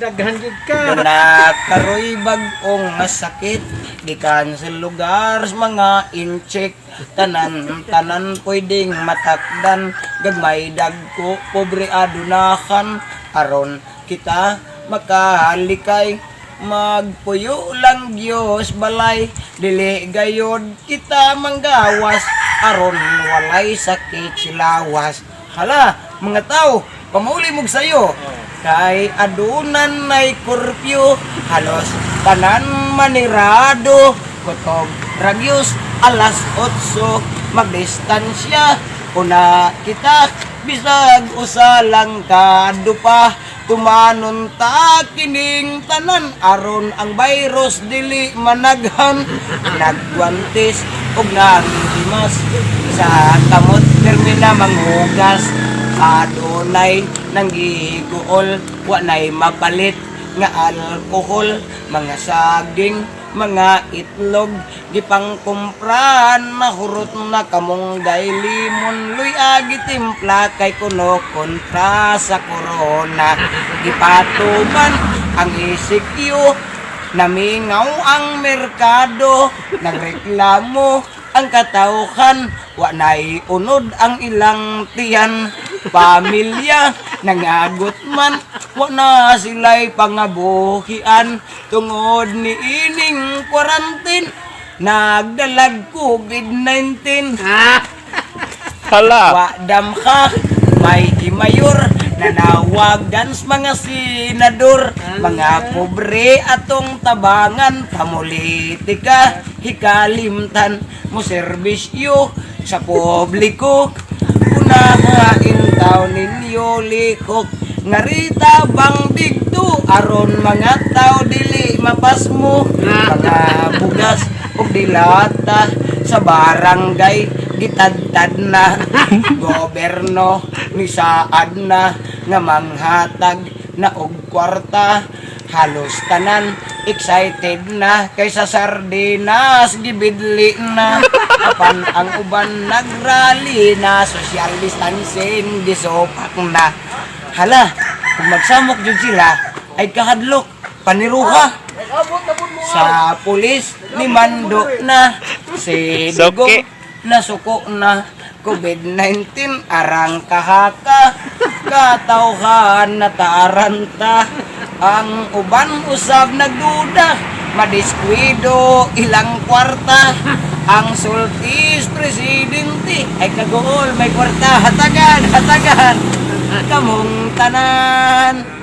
Daghan gid ka. Nakaroy bag-ong nga sakit gikan sa lugar sa mga incheck tanan pwedeng matakdan gagmay dagko pobre adunakan aron kita makahalikay magpuyo lang Dios balay dili gayod kita manggawas aron walay sakit silawas. Hala mga tao pamuli mog sayo kay adunan nay kurpyo halos tanan manirado kutob ragyos alas 8 magdistansya una kita bisag usa lang kadupa tumanon ta kining tanan aron ang virus dili managhan nagwantis ug nanghimas sa kamot termina manghugas adunay nanggiguol wa nay mapalit nga alkohol mga saging mga itlog gipang kumprahan mahurot na kamong limon luy agi timpla kay kuno kontra sa corona gipatuban ang isikyo namingaw ang merkado nagreklamo ang katawhan wa nay unod ang ilang tiyan pamilya nangagot man wa na sila'y pangabuhian tungod ni ining quarantine nagdalag COVID-19 Hala. wa dam ka may gimayor nanawag dans mga senador mga pobre atong tabangan pamulitika hikalimtan mo serbisyo sa publiko unahain taon ninyo likok ngarita bang digdo aron mga tao dili mapasmo mga bugas ug dilata sa barangay gitadtad na gobyerno ni saad na nga manghatag na og kwarta halos tanan excited na kaysa sardinas gibidli na apan ang uban nagrally na social distancing gisopak na hala kung magsamok jud sila ay kahadlok paniruha sa pulis ni mando na si Dugo Suki. nasuko na COVID-19 arang kahaka katawhan na taranta ang uban usab nagduda madiskwido ilang kwarta ang sultis presidente ay kagool may kwarta hatagan kamong tanan